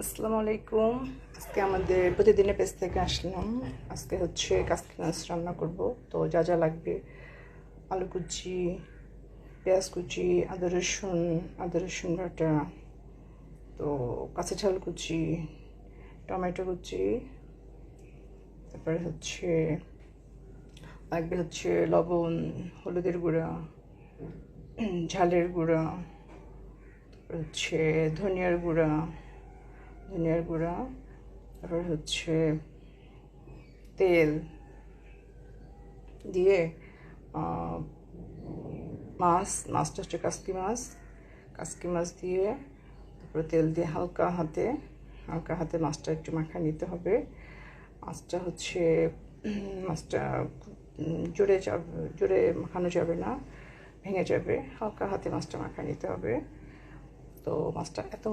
আসসালামু আলাইকুম। আজকে আমাদের প্রতিদিনের পেজ থেকে আসলাম। আজকে হচ্ছে কাসকি মাছ রান্না করব। তো যা যা লাগবে: আলু কুচি, পেঁয়াজ কুচি, আদা রসুন বাটা, তো কাঁচা ঝাল কুচি, টমেটো কুচি, তারপরে লাগবে লবণ, হলুদের গুঁড়া, ঝালের গুঁড়া, তারপর ধনিয়ার গুঁড়া, তারপর তেল দিয়ে মাছটা হচ্ছে কাসকি মাছ দিয়ে তারপরে তেল দিয়ে হালকা হাতে মাছটা একটু মাখিয়ে নিতে হবে। মাছটা জোরে মাখানো যাবে না, ভেঙে যাবে। হালকা হাতে মাছটা মাখিয়ে নিতে হবে। তো মাছটা এত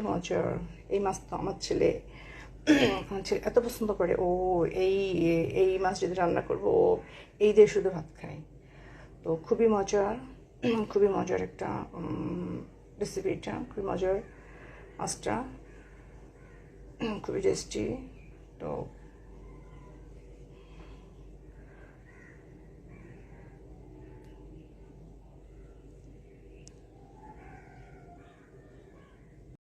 মজার। এই মাছ তো আমার ছেলে এত পছন্দ করে। ও এই এই মাছ যদি রান্না করবো, ও এই দিয়ে শুধু ভাত খায়। তো খুবই মজার একটা রেসিপি। এটা খুবই মজার, মাছটা খুবই টেস্টি। তো